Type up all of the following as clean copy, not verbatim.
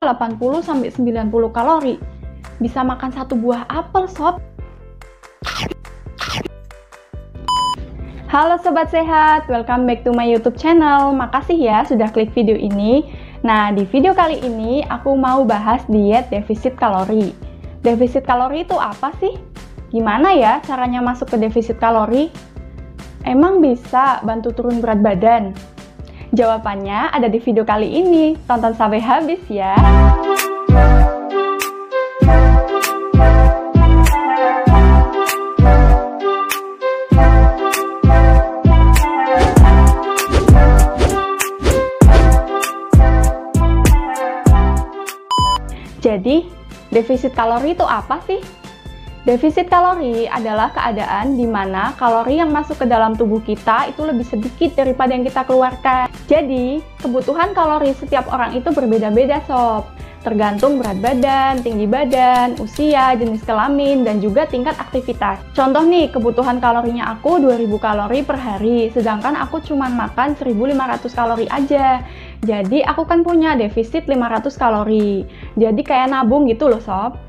80-90 kalori. Bisa makan satu buah apel, sob. Halo Sobat Sehat, welcome back to my YouTube channel. Makasih ya sudah klik video ini. Nah, di video kali ini aku mau bahas diet defisit kalori. Defisit kalori itu apa sih? Gimana ya caranya masuk ke defisit kalori? Emang bisa bantu turun berat badan? Jawabannya ada di video kali ini. Tonton sampai habis ya. Jadi, defisit kalori itu apa sih? Defisit kalori adalah keadaan di mana kalori yang masuk ke dalam tubuh kita itu lebih sedikit daripada yang kita keluarkan. Jadi, kebutuhan kalori setiap orang itu berbeda-beda, sob. Tergantung berat badan, tinggi badan, usia, jenis kelamin, dan juga tingkat aktivitas. Contoh nih, kebutuhan kalorinya aku 2000 kalori per hari, sedangkan aku cuma makan 1500 kalori aja. Jadi, aku kan punya defisit 500 kalori. Jadi, kayak nabung gitu loh, sob.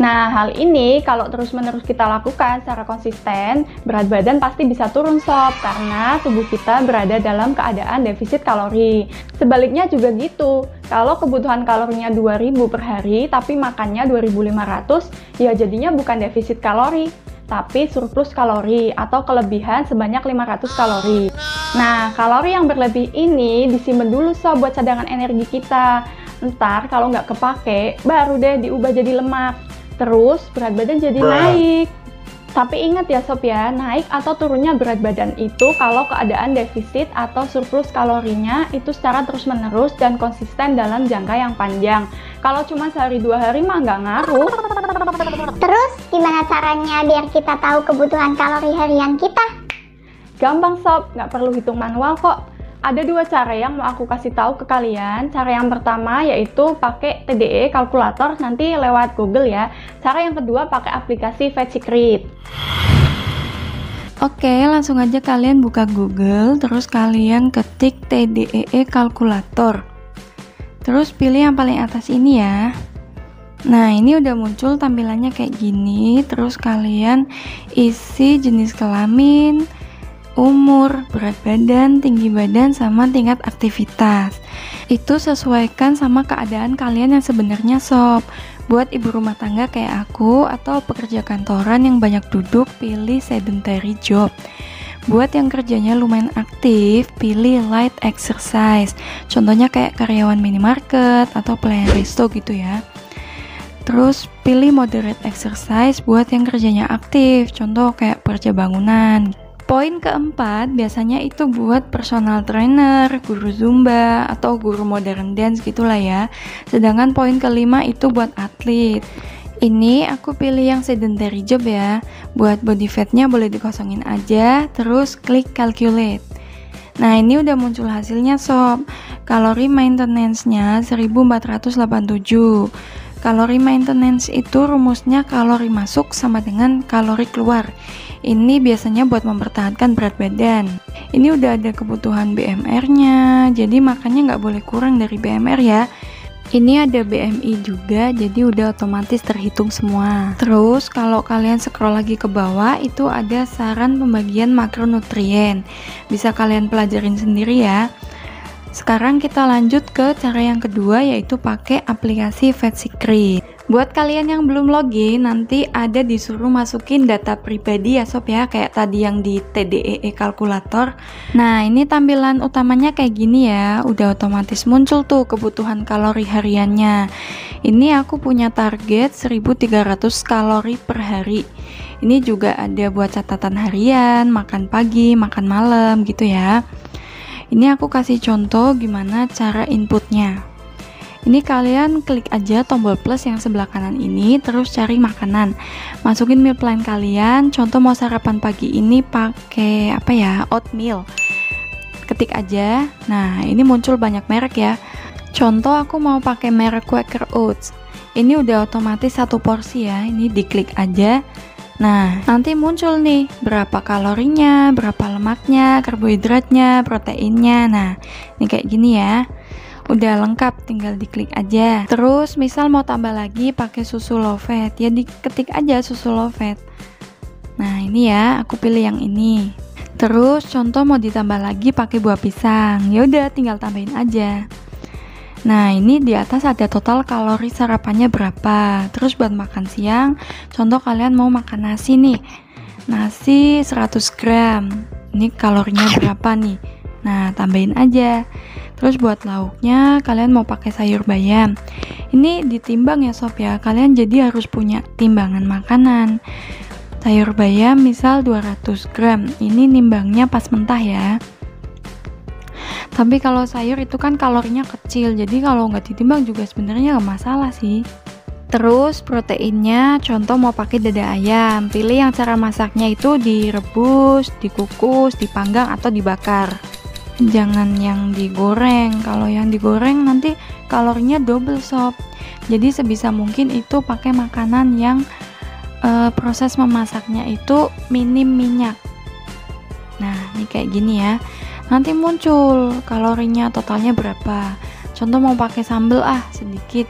Nah, hal ini kalau terus-menerus kita lakukan secara konsisten, berat badan pasti bisa turun, sob, karena tubuh kita berada dalam keadaan defisit kalori. Sebaliknya juga gitu, kalau kebutuhan kalorinya 2000 per hari, tapi makannya 2500, ya jadinya bukan defisit kalori, tapi surplus kalori atau kelebihan sebanyak 500 kalori. Nah, kalori yang berlebih ini disimpan dulu, sob, buat cadangan energi kita. Ntar kalau nggak kepake, baru deh diubah jadi lemak. Terus berat badan jadi naik. Tapi ingat ya sob ya, naik atau turunnya berat badan itu kalau keadaan defisit atau surplus kalorinya itu secara terus-menerus dan konsisten dalam jangka yang panjang. Kalau cuma sehari dua hari mah nggak ngaruh. Terus gimana caranya biar kita tahu kebutuhan kalori harian kita? Gampang sob, nggak perlu hitung manual kok. Ada dua cara yang mau aku kasih tahu ke kalian. Cara yang pertama yaitu pakai TDE kalkulator nanti lewat Google ya. Cara yang kedua pakai aplikasi Fat Secret. Oke, langsung aja kalian buka Google, terus kalian ketik TDE kalkulator. Terus pilih yang paling atas ini ya. Nah, ini udah muncul tampilannya kayak gini. Terus kalian isi jenis kelamin, umur, berat badan, tinggi badan, sama tingkat aktivitas. Itu sesuaikan sama keadaan kalian yang sebenarnya, sob. Buat ibu rumah tangga kayak aku atau pekerja kantoran yang banyak duduk, pilih sedentary job. Buat yang kerjanya lumayan aktif, pilih light exercise. Contohnya kayak karyawan minimarket atau pelayan resto gitu ya. Terus pilih moderate exercise buat yang kerjanya aktif, contoh kayak pekerja bangunan. Poin keempat biasanya itu buat personal trainer, guru zumba, atau guru modern dance gitulah ya. Sedangkan poin kelima itu buat atlet. Ini aku pilih yang sedentary job ya. Buat body fatnya boleh dikosongin aja, terus klik calculate. Nah, ini udah muncul hasilnya sob. Kalori maintenance-nya 1487. Kalori maintenance itu rumusnya kalori masuk sama dengan kalori keluar. Ini biasanya buat mempertahankan berat badan. Ini udah ada kebutuhan BMR-nya, jadi makannya nggak boleh kurang dari BMR ya. Ini ada BMI juga, jadi udah otomatis terhitung semua. Terus kalau kalian scroll lagi ke bawah, itu ada saran pembagian makronutrien. Bisa kalian pelajarin sendiri ya. Sekarang kita lanjut ke cara yang kedua, yaitu pakai aplikasi Fat Secret. Buat kalian yang belum login, nanti ada disuruh masukin data pribadi ya sob ya, kayak tadi yang di TDE kalkulator. Nah, ini tampilan utamanya kayak gini ya, udah otomatis muncul tuh kebutuhan kalori hariannya. Ini aku punya target 1300 kalori per hari. Ini juga ada buat catatan harian, makan pagi, makan malam gitu ya. Ini aku kasih contoh gimana cara inputnya. Ini kalian klik aja tombol plus yang sebelah kanan ini, terus cari makanan. Masukin meal plan kalian, contoh mau sarapan pagi ini pakai apa ya, oatmeal. Ketik aja. Nah, ini muncul banyak merek ya. Contoh aku mau pakai merek Quaker Oats. Ini udah otomatis satu porsi ya. Ini diklik aja. Nah, nanti muncul nih berapa kalorinya, berapa lemaknya, karbohidratnya, proteinnya. Nah, ini kayak gini ya. Udah lengkap, tinggal diklik aja. Terus misal mau tambah lagi pakai susu low fat, ya diketik aja susu low fat. Nah ini ya, aku pilih yang ini. Terus contoh mau ditambah lagi pakai buah pisang, ya udah tinggal tambahin aja. Nah ini di atas ada total kalori sarapannya berapa. Terus buat makan siang, contoh kalian mau makan nasi nih, nasi 100 gram, ini kalorinya berapa nih. Nah tambahin aja. Terus buat lauknya kalian mau pakai sayur bayam, ini ditimbang ya sob ya, kalian jadi harus punya timbangan makanan. Sayur bayam misal 200 gram, ini nimbangnya pas mentah ya. Tapi kalau sayur itu kan kalorinya kecil, jadi kalau nggak ditimbang juga sebenarnya nggak masalah sih. Terus proteinnya, contoh mau pakai dada ayam, pilih yang cara masaknya itu direbus, dikukus, dipanggang atau dibakar. Jangan yang digoreng, kalau yang digoreng nanti kalorinya double sob. Jadi sebisa mungkin itu pakai makanan yang proses memasaknya itu minim minyak. Nah ini kayak gini ya, nanti muncul kalorinya totalnya berapa. Contoh mau pakai sambal sedikit,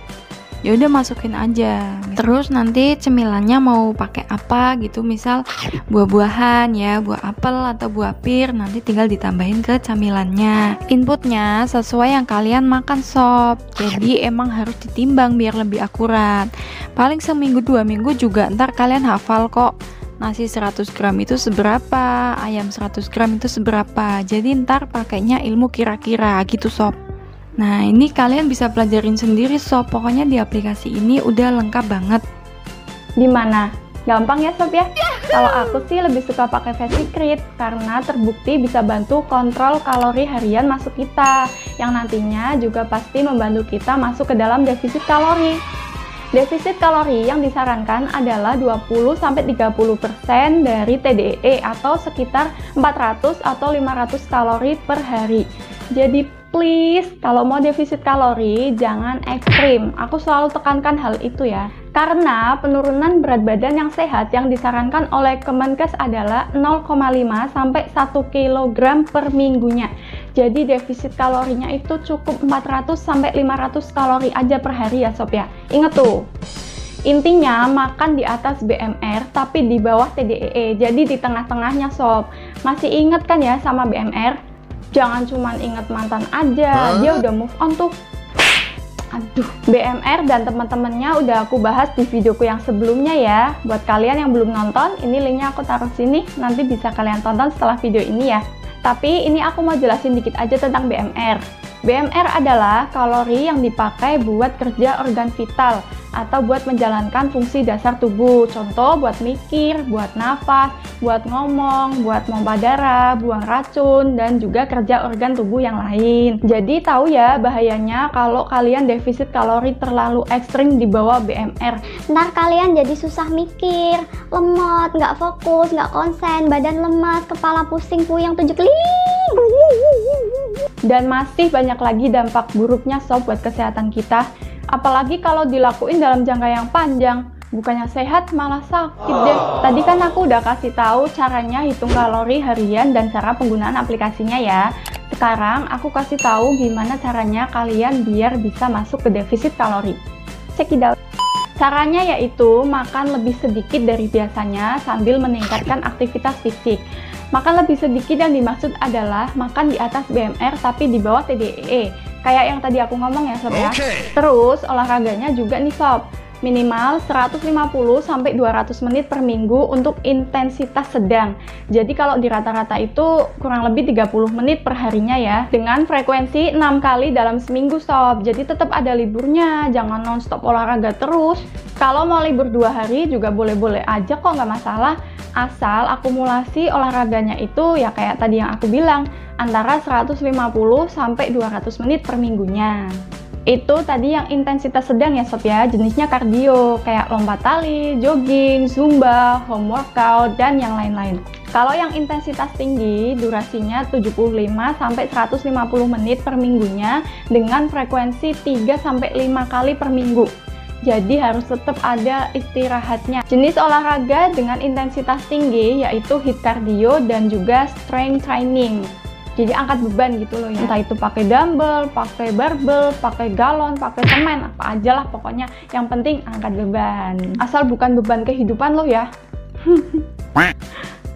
ya udah masukin aja. Terus nanti cemilannya mau pakai apa gitu, misal buah-buahan ya, buah apel atau buah pir, nanti tinggal ditambahin ke camilannya. Inputnya sesuai yang kalian makan sob, jadi emang harus ditimbang biar lebih akurat. Paling seminggu 2 minggu juga ntar kalian hafal kok, nasi 100 gram itu seberapa, ayam 100 gram itu seberapa. Jadi ntar pakainya ilmu kira-kira gitu sob. Nah ini kalian bisa pelajarin sendiri sob, pokoknya di aplikasi ini udah lengkap banget. Gimana? Gampang ya sob ya? Kalau aku sih lebih suka pakai Fastsecret karena terbukti bisa bantu kontrol kalori harian masuk kita, yang nantinya juga pasti membantu kita masuk ke dalam defisit kalori. Defisit kalori yang disarankan adalah 20-30% dari TDEE atau sekitar 400 atau 500 kalori per hari. Jadi please, kalau mau defisit kalori jangan ekstrim. Aku selalu tekankan hal itu ya. Karena penurunan berat badan yang sehat yang disarankan oleh Kemenkes adalah 0,5 sampai 1 kg per minggunya. Jadi defisit kalorinya itu cukup 400 sampai 500 kalori aja per hari ya sob ya. Ingat tuh. Intinya makan di atas BMR tapi di bawah TDEE. Jadi di tengah-tengahnya sob. Masih inget kan ya sama BMR? Jangan cuman inget mantan aja, dia udah move on tuh. Aduh, BMR dan teman-temannya udah aku bahas di videoku yang sebelumnya ya. Buat kalian yang belum nonton, ini linknya aku taruh sini, nanti bisa kalian tonton setelah video ini ya. Tapi ini aku mau jelasin dikit aja tentang BMR. BMR adalah kalori yang dipakai buat kerja organ vital atau buat menjalankan fungsi dasar tubuh. Contoh buat mikir, buat nafas, buat ngomong, buat pompa darah, buang racun, dan juga kerja organ tubuh yang lain. Jadi tahu ya bahayanya kalau kalian defisit kalori terlalu ekstrim di bawah BMR. Ntar kalian jadi susah mikir, lemot, nggak fokus, nggak konsen, badan lemas, kepala pusing, puyeng, 7 keliling. Dan masih banyak lagi dampak buruknya sob buat kesehatan kita. Apalagi kalau dilakuin dalam jangka yang panjang. Bukannya sehat malah sakit deh. Tadi kan aku udah kasih tahu caranya hitung kalori harian dan cara penggunaan aplikasinya ya. Sekarang aku kasih tahu gimana caranya kalian biar bisa masuk ke defisit kalori. Check it out. Caranya yaitu makan lebih sedikit dari biasanya sambil meningkatkan aktivitas fisik. Makan lebih sedikit yang dimaksud adalah makan di atas BMR tapi di bawah TDEE. Kayak yang tadi aku ngomong ya sob ya. Terus olahraganya juga nih sob. Minimal 150-200 menit per minggu untuk intensitas sedang. Jadi kalau di rata-rata itu kurang lebih 30 menit per harinya ya. Dengan frekuensi 6 kali dalam seminggu sob. Jadi tetap ada liburnya, jangan non-stop olahraga terus. Kalau mau libur 2 hari juga boleh-boleh aja kok, nggak masalah. Asal akumulasi olahraganya itu ya kayak tadi yang aku bilang, antara 150-200 menit per minggunya. Itu tadi yang intensitas sedang ya sob ya, jenisnya kardio, kayak lompat tali, jogging, zumba, home workout, dan yang lain-lain. Kalau yang intensitas tinggi, durasinya 75-150 menit per minggunya dengan frekuensi 3-5 kali per minggu. Jadi harus tetap ada istirahatnya. Jenis olahraga dengan intensitas tinggi yaitu HIIT cardio dan juga strength training. Jadi angkat beban gitu loh ya. Entah itu pakai dumbbell, pakai barbel, pakai galon, pakai semen, apa aja lah pokoknya. Yang penting angkat beban. Asal bukan beban kehidupan lo ya.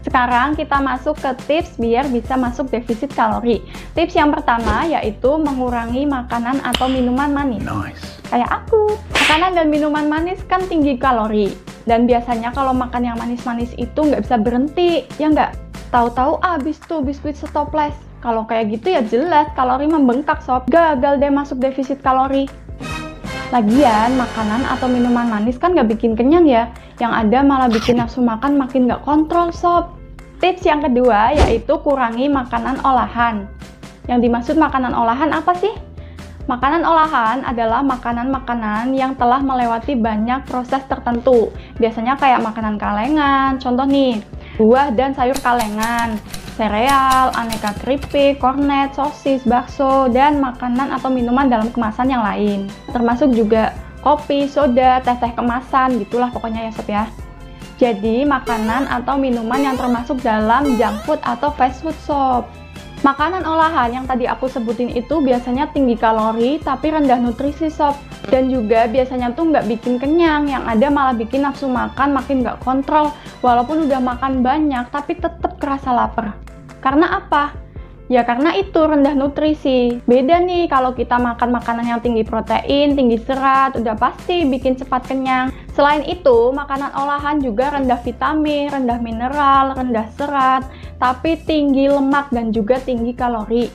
Sekarang kita masuk ke tips biar bisa masuk defisit kalori. Tips yang pertama yaitu mengurangi makanan atau minuman manis. Kayak aku. Makanan dan minuman manis kan tinggi kalori. Dan biasanya kalau makan yang manis-manis itu nggak bisa berhenti, ya nggak? Tahu-tahu habis tuh biskuit stoples. Kalau kayak gitu ya jelas kalori membengkak sob. Gagal deh masuk defisit kalori. Lagian makanan atau minuman manis kan nggak bikin kenyang ya. Yang ada malah bikin nafsu makan makin nggak kontrol sob. Tips yang kedua yaitu kurangi makanan olahan. Yang dimaksud makanan olahan apa sih? Makanan olahan adalah makanan-makanan yang telah melewati banyak proses tertentu. Biasanya kayak makanan kalengan, contoh nih, buah dan sayur kalengan, sereal, aneka keripik, kornet, sosis, bakso, dan makanan atau minuman dalam kemasan yang lain. Termasuk juga kopi, soda, teh-teh kemasan, gitulah pokoknya ya sob ya. Jadi makanan atau minuman yang termasuk dalam junk food atau fast food sob. Makanan olahan yang tadi aku sebutin itu biasanya tinggi kalori tapi rendah nutrisi sob. Dan juga biasanya tuh nggak bikin kenyang, yang ada malah bikin nafsu makan makin nggak kontrol. Walaupun udah makan banyak tapi tetap kerasa lapar. Karena apa? Ya karena itu rendah nutrisi. Beda nih kalau kita makan makanan yang tinggi protein, tinggi serat, udah pasti bikin cepat kenyang. Selain itu, makanan olahan juga rendah vitamin, rendah mineral, rendah serat, tapi tinggi lemak dan juga tinggi kalori.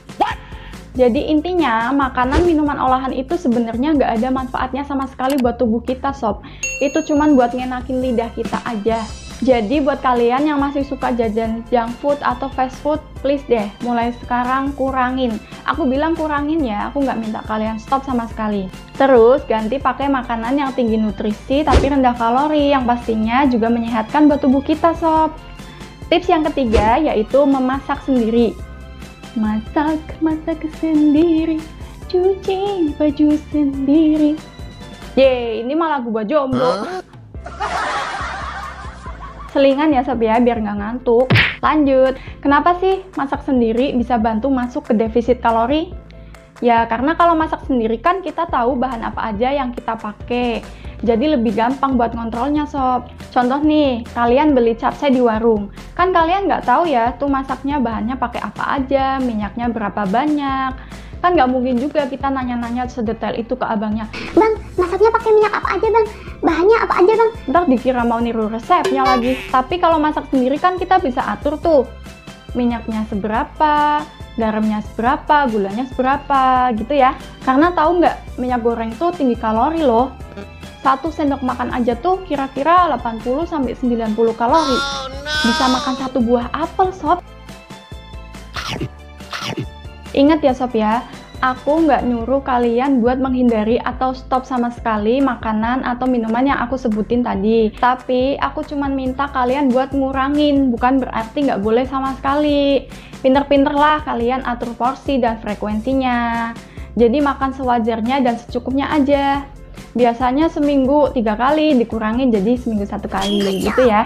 Jadi intinya, makanan minuman olahan itu sebenarnya nggak ada manfaatnya sama sekali buat tubuh kita sob. Itu cuman buat ngenakin lidah kita aja. Jadi buat kalian yang masih suka jajan junk food atau fast food, please deh, mulai sekarang kurangin. Aku bilang kurangin ya, aku nggak minta kalian stop sama sekali. Terus ganti pakai makanan yang tinggi nutrisi tapi rendah kalori, yang pastinya juga menyehatkan buat tubuh kita sob. Tips yang ketiga yaitu memasak sendiri. Masak sendiri, cuci baju sendiri. Yeay, ini malah lagu buat jomblo. Selingan ya sob ya, biar nggak ngantuk. Lanjut, kenapa sih masak sendiri bisa bantu masuk ke defisit kalori? Ya karena kalau masak sendiri kan kita tahu bahan apa aja yang kita pakai. Jadi lebih gampang buat ngontrolnya sob. Contoh nih, kalian beli capcay di warung. Kan kalian nggak tahu ya tuh masaknya bahannya pakai apa aja, minyaknya berapa banyak. Kan nggak mungkin juga kita nanya-nanya sedetail itu ke abangnya. Bang, masaknya pakai minyak apa aja bang? Bahannya apa aja bang? Ntar dikira mau niru resepnya lagi. Tapi kalau masak sendiri kan kita bisa atur tuh. Minyaknya seberapa, garamnya seberapa, gulanya seberapa gitu ya. Karena tahu nggak, minyak goreng tuh tinggi kalori loh. 1 sendok makan aja tuh kira-kira 80-90 kalori. Bisa makan 1 buah apel sob. Ingat ya sob ya, aku nggak nyuruh kalian buat menghindari atau stop sama sekali makanan atau minuman yang aku sebutin tadi. Tapi aku cuman minta kalian buat ngurangin, bukan berarti nggak boleh sama sekali. Pinter-pinter lah kalian atur porsi dan frekuensinya. Jadi makan sewajarnya dan secukupnya aja. Biasanya seminggu 3 kali, dikurangin jadi seminggu 1 kali gitu ya.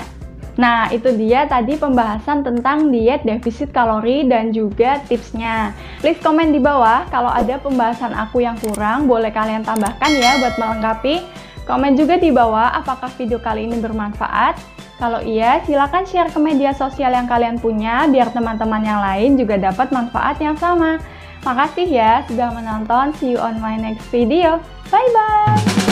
Nah, itu dia tadi pembahasan tentang diet defisit kalori dan juga tipsnya. Please komen di bawah kalau ada pembahasan aku yang kurang, boleh kalian tambahkan ya buat melengkapi. Komen juga di bawah apakah video kali ini bermanfaat. Kalau iya, silakan share ke media sosial yang kalian punya biar teman-teman yang lain juga dapat manfaat yang sama. Makasih ya sudah menonton, see you on my next video. Bye-bye!